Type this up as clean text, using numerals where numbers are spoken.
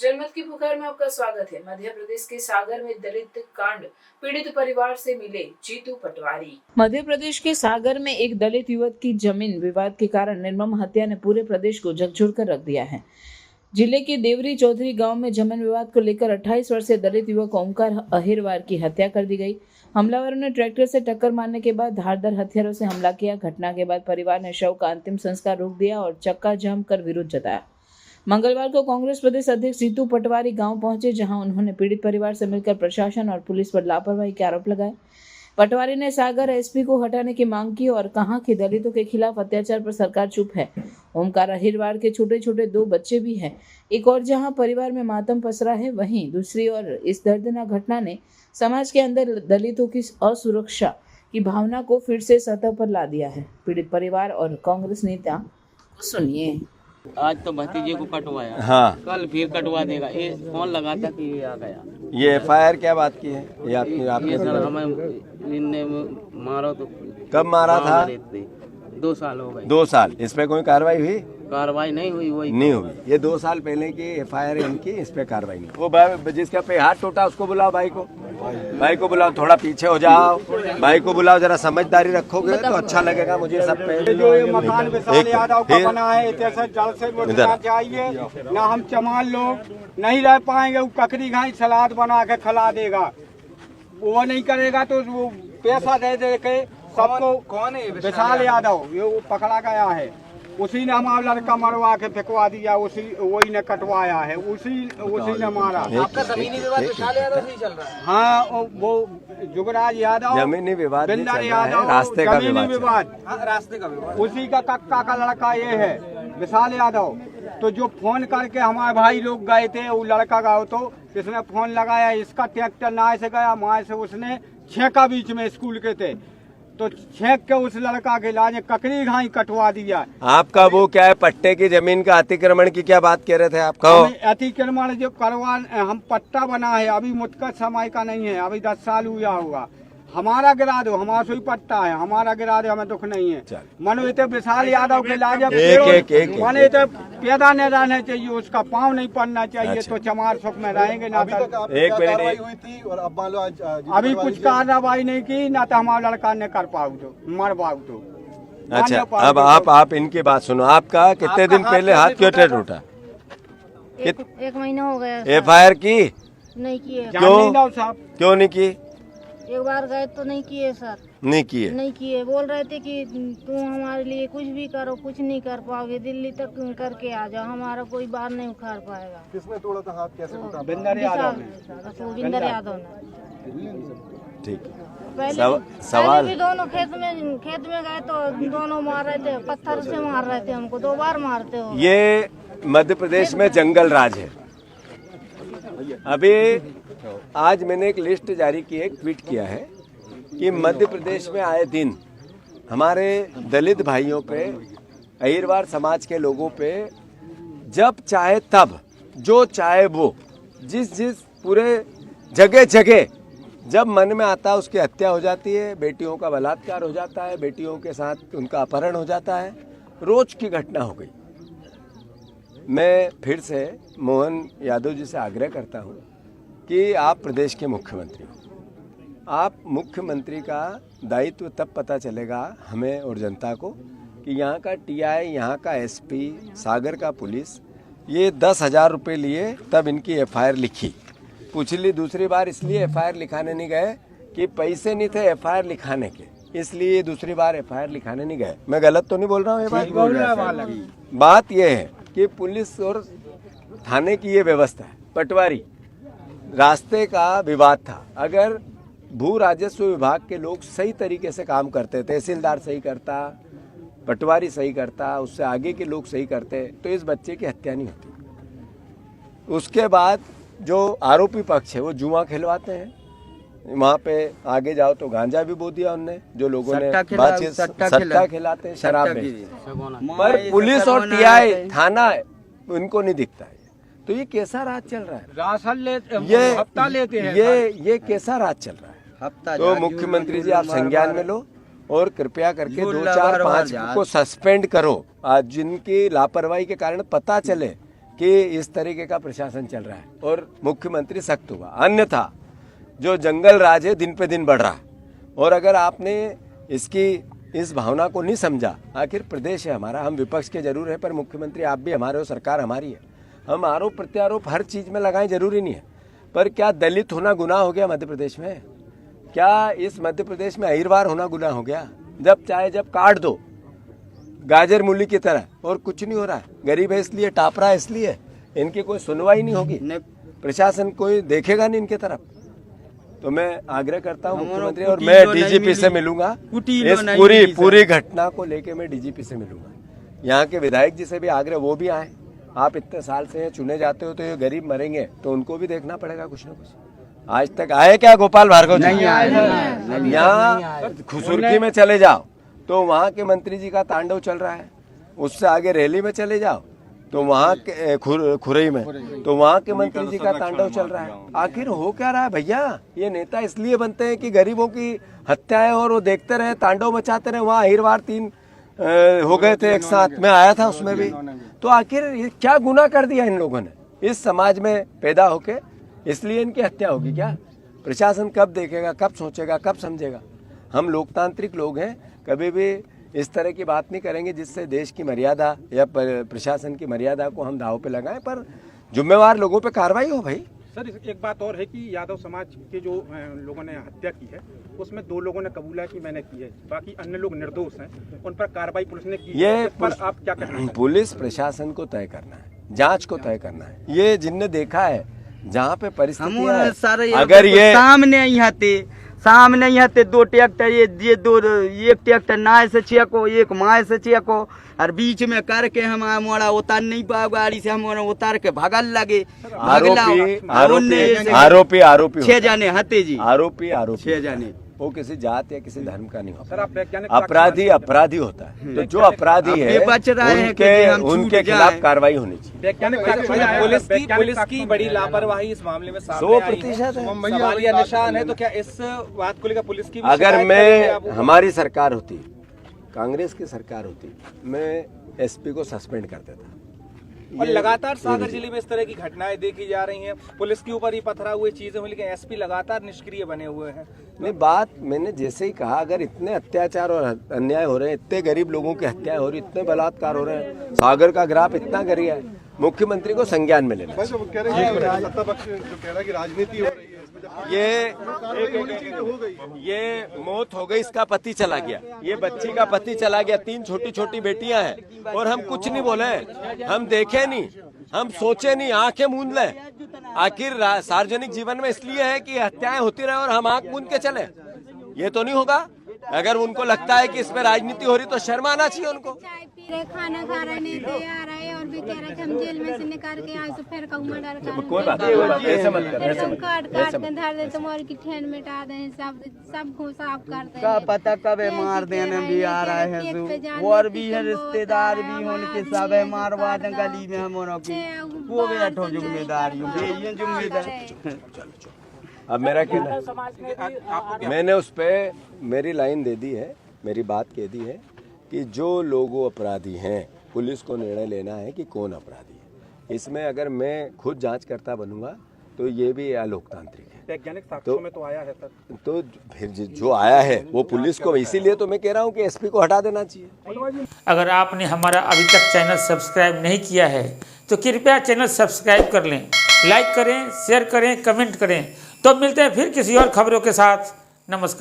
जनमत की पुकार में आपका स्वागत है। मध्य प्रदेश के सागर में दलित कांड पीड़ित परिवार से मिले जीतू पटवारी। मध्य प्रदेश के सागर में एक दलित युवक की जमीन विवाद के कारण निर्मम हत्या ने पूरे प्रदेश को झकझोर कर रख दिया है। जिले के देवरी चौधरी गांव में जमीन विवाद को लेकर 28 वर्षीय दलित युवक ओमकार अहिरवार की हत्या कर दी गई। हमलावरों ने ट्रैक्टर से टक्कर मारने के बाद धारदार हथियारों से हमला किया। घटना के बाद परिवार ने शव का अंतिम संस्कार रोक दिया और चक्का जाम कर विरोध जताया। मंगलवार को कांग्रेस प्रदेश अध्यक्ष जीतू पटवारी गांव पहुंचे, जहां उन्होंने पीड़ित परिवार से मिलकर प्रशासन और पुलिस पर लापरवाही के आरोप लगाए। पटवारी ने सागर एसपी को हटाने की मांग की और कहा कि दलितों के खिलाफ अत्याचार पर सरकार चुप है। ओमकार अहिरवार के छोटे छोटे 2 बच्चे भी हैं। एक और जहां परिवार में मातम पसरा है, वहीं दूसरी ओर इस दर्दनाक घटना ने समाज के अंदर दलितों की असुरक्षा की भावना को फिर से सतह पर ला दिया है। पीड़ित परिवार और कांग्रेस नेता सुनिए। आज तो भतीजे को कटवाया, हाँ, कल फिर कटवा देगा। ये फोन लगा था कि ये आ गया। ये एफआईआर क्या बात की है? ये आपने सर हमें इनने मारो तो कब मारा था? 2 साल हो गए। 2 साल। इस पे कोई कार्रवाई हुई? कार्रवाई नहीं हुई। वही नहीं हुई। ये 2 साल पहले की एफआईआर है इनकी, इस पे कार्रवाई नहीं। वो जिसका पे हाथ टूटा उसको बुलाओ, भाई को बुलाओ, थोड़ा पीछे हो जाओ, भाई को बुलाओ। जरा समझदारी रखोगे तो अच्छा लगेगा मुझे। सब पे जो ये मकान विशाल यादव का बना है, इसे जल्द से उठना चाहिए। ना हम चमार लोग नहीं रह पाएंगे। वो ककड़ी घाई सलाद बना के खिला देगा। वो नहीं करेगा तो वो पैसा दे दे के सबको। कौन है विशाल यादव? ये वो पकड़ा गया है। उसी ने हमारा लड़का मरवा के फेंकवा दिया। वही ने कटवाया है। उसी ने मारा। आपका जमीनी विवाद विशाल यादव से चल रहा है? हाँ, वो जुगराज यादव जमीनी विवाद बिंदर यादव, रास्ते का विवाद, रास्ते का विवाद। उसी का कक्का का लड़का ये है विशाल यादव। तो जो फोन करके हमारे भाई लोग गए थे, वो लड़का गया तो इसने फोन लगाया। इसका ट्रैक्टर नाय से गया, माए से उसने छेका बीच में स्कूल के थे तो छेक के उस लड़का के लाज ककड़ी घाई कटवा दिया। आपका वो क्या है, पट्टे की जमीन का अतिक्रमण की क्या बात कह रहे थे आप? अतिक्रमण जो करवा, हम पट्टा बना है, अभी मुतकर समय का नहीं है, अभी 10 साल हुआ होगा। हमारा गिरा दो, हमारा सोई पट्टा है, हमारा गिरा दो, हमें दुख नहीं है। मनो इतने विशाल यादव के लाज मने तो पैदा नहीं रहना चाहिए, उसका पाँव नहीं पड़ना चाहिए। तो चमार सुख में रहेंगे ना। एक मिनट हुई थी और अब मान लो अभी कुछ कार्रवाई नहीं की ना, तो हमारा लड़का ने कर पाऊ तो मर पाऊ तो। अच्छा, अब आप इनकी बात सुनो। आपका कितने दिन पहले हाथ क्यों टूटा? एक महीना हो गया। एफआईआर की नहीं किए। क्यों नहीं की? एक बार गए तो नहीं किए सर। नहीं किए। बोल रहे थे कि तुम हमारे लिए कुछ भी करो, कुछ नहीं कर पाओगे, दिल्ली तक करके आ जाओ, हमारा कोई बार नहीं उखाड़ पाएगा। किसने तोड़ा था हाथ? कैसे टूटा? बिंदर यादव ने। ठीक। सवाल भी दोनों खेत में गए तो दोनों मार रहे थे, पत्थर से मार रहे थे हमको। 2 बार मारते हो। ये मध्य प्रदेश में जंगल राज है। अभी आज मैंने एक लिस्ट जारी की है, ट्वीट किया है कि मध्य प्रदेश में आए दिन हमारे दलित भाइयों पे, अहिरवार समाज के लोगों पे जब चाहे तब, जो चाहे वो, जिस पूरे जगह जब मन में आता है उसकी हत्या हो जाती है, बेटियों का बलात्कार हो जाता है, बेटियों के साथ उनका अपहरण हो जाता है। रोज की घटना हो गई। मैं फिर से मोहन यादव जी से आग्रह करता हूँ कि आप प्रदेश के मुख्यमंत्री हो। आप मुख्यमंत्री का दायित्व तब पता चलेगा हमें और जनता को कि यहाँ का टीआई, यहाँ का एसपी, सागर का पुलिस ये 10,000 रुपये लिए तब इनकी एफआईआर लिखी। पिछली दूसरी बार इसलिए एफआईआर लिखाने नहीं गए कि पैसे नहीं थे एफआईआर लिखाने के, इसलिए दूसरी बार एफआईआर लिखाने नहीं गए। मैं गलत तो नहीं बोल रहा हूँ? ये बात ये है कि पुलिस और थाने की ये व्यवस्था है। पटवारी रास्ते का विवाद था। अगर भू राजस्व विभाग के लोग सही तरीके से काम करते, तहसीलदार सही करता, पटवारी सही करता, उससे आगे के लोग सही करते, तो इस बच्चे की हत्या नहीं होती। उसके बाद जो आरोपी पक्ष है वो जुआ खिलवाते हैं। वहाँ पे आगे जाओ तो गांजा भी बो दिया उनने, जो लोगों ने बातचीत, सट्टा खिलाते हैं, शराब में। पर पुलिस और टीआई, थाना, उनको नहीं दिखता है। तो ये कैसा राज चल रहा है? राशन हफ्ता लेते हैं। ये कैसा राज चल रहा है? तो मुख्यमंत्री जी आप संज्ञान में लो और कृपया करके 2, 4, 5 को सस्पेंड करो। आज जिनकी लापरवाही के कारण पता चले कि इस तरीके का प्रशासन चल रहा है और मुख्यमंत्री सख्त हुआ, अन्यथा जो जंगल राज है दिन पे दिन बढ़ रहा है। और अगर आपने इसकी इस भावना को नहीं समझा, आखिर प्रदेश है हमारा, हम विपक्ष के जरूर है पर मुख्यमंत्री आप भी हमारे हो, सरकार हमारी है, हम आरोप प्रत्यारोप हर चीज़ में लगाएं जरूरी नहीं है। पर क्या दलित होना गुनाह हो गया मध्य प्रदेश में? क्या इस मध्य प्रदेश में अहिरवार होना गुनाह हो गया? जब चाहे जब काट दो गाजर मूली की तरह, और कुछ नहीं हो रहा है। गरीब है इसलिए, टाप रहा है इसलिए, इनकी कोई सुनवाई नहीं होगी, प्रशासन कोई देखेगा नहीं इनके तरफ। तो मैं आग्रह करता हूँ मुख्यमंत्री, और मैं डीजीपी से मिलूंगा, इस पूरी घटना को लेके मैं डीजीपी से मिलूंगा। यहाँ के विधायक जी से भी आग्रह, वो भी आए। आप इतने साल से चुने जाते हो तो ये गरीब मरेंगे तो उनको भी देखना पड़ेगा कुछ ना कुछ। आज तक आए क्या गोपाल भार्गव जी? नहीं आए। यहाँ खुसुरकी में चले जाओ तो वहाँ के मंत्री जी का तांडव चल रहा है, उससे आगे रैली में चले जाओ तो वहाँ के खुरई में तो वहाँ के मंत्री जी का तांडव चल रहा है। आखिर हो क्या रहा है भैया? ये नेता इसलिए बनते हैं कि गरीबों की हत्याएं और वो देखते रहे, तांडव मचाते रहे। वहाँ अहिरवार 3 हो गए थे एक साथ, में आया था उसमें भी। तो आखिर ये क्या गुनाह कर दिया इन लोगों ने इस समाज में पैदा होके? इसलिए इनकी हत्या होगी क्या? प्रशासन कब देखेगा, कब सोचेगा, कब समझेगा? हम लोकतांत्रिक लोग हैं, कभी भी इस तरह की बात नहीं करेंगे जिससे देश की मर्यादा या प्रशासन की मर्यादा को हम दांव पे लगाएं, पर जिम्मेवार लोगों पे कार्रवाई हो भाई। सर एक बात और है कि यादव समाज के जो लोगों ने हत्या की है उसमें 2 लोगों ने कबूला कि मैंने की है, बाकी अन्य लोग निर्दोष हैं, उन पर कार्रवाई पुलिस ने की। ये पर आप क्या कहना? पुलिस प्रशासन को तय करना है, जांच को तय करना है। ये जिनने देखा है जहाँ पे परिस्थिति, अगर ये सामने यहाँ 2 ट्रैक्टर, ये 2 एक ट्रैक्टर नाय से चेको, एक माए से चेको, और बीच में करके हम हमारा उतार नहीं पाओ, गाड़ी से हम उतार के भागल लगे। आरोपी 6 जाने हते जी, आरोपी 6 जाने। वो किसी जात या किसी धर्म का नहीं होता। अपराधी होता है। तो जो अपराधी है उनके खिलाफ कार्रवाई होनी चाहिए। पुलिस की बड़ी लापरवाही इस मामले में 100% सवाल या निशान है। तो क्या इस बात को लेकर पुलिस की अगर मैं हमारी सरकार होती, कांग्रेस की सरकार होती, मैं एसपी को सस्पेंड कर देता। और लगातार सागर जिले में इस तरह की घटनाएं देखी जा रही हैं, पुलिस के ऊपर ही पथरा हुए चीजें हुई, लेकिन एसपी लगातार निष्क्रिय बने हुए हैं। नहीं, बात मैंने जैसे ही कहा, अगर इतने अत्याचार और अन्याय हो रहे हैं, इतने गरीब लोगों की हत्याएं हो रही, इतने बलात्कार हो रहे हैं, सागर का ग्राफ इतना गिरा है, मुख्यमंत्री को संज्ञान में लेना। राजनीति हो रही है, ये मौत हो गई, इसका पति चला गया, ये बच्ची का पति चला गया, 3 छोटी छोटी बेटियां हैं, और हम कुछ नहीं बोले, हम देखे नहीं, हम सोचे नहीं, आंखें मूंद ले। आखिर सार्वजनिक जीवन में इसलिए है कि हत्याएं होती रहे और हम आंख मूंद के चले, ये तो नहीं होगा। अगर उनको लगता है कि इसमें राजनीति हो रही तो शर्म आना चाहिए उनको। खाना खा रहे नहीं दे आ रहे और भी कह रहे थे हम जेल में से निकाल के आज तो फिर कहूँ डर कोई बात नहीं, ऐसे मत कर, तुम काट के धर दे, तुम्हारी की ठेन मिटा दे, सब को साफ कर दे। का पता कब मार देने भी आ रहे हैं, और भी है रिश्तेदार भी उनके सब है, मारवा दें गली में हम वो बैठो जिम्मेदारी। अब मेरा कहना, मैंने उस पर मेरी लाइन दे दी है, मेरी बात कह दी है कि जो लोग अपराधी हैं पुलिस को निर्णय लेना है कि कौन अपराधी है। इसमें अगर मैं खुद जांच करता बनूंगा तो ये भी अलोकतांत्रिक है। वैज्ञानिक साक्ष्यों में तो आया है सर, तो फिर जो आया है वो पुलिस को, इसीलिए तो मैं कह रहा हूँ कि एसपी को हटा देना चाहिए। अगर आपने हमारा अभी तक चैनल सब्सक्राइब नहीं किया है तो कृपया चैनल सब्सक्राइब कर लें, लाइक करें, शेयर करें, कमेंट करें। तो मिलते हैं फिर किसी और खबरों के साथ। नमस्कार।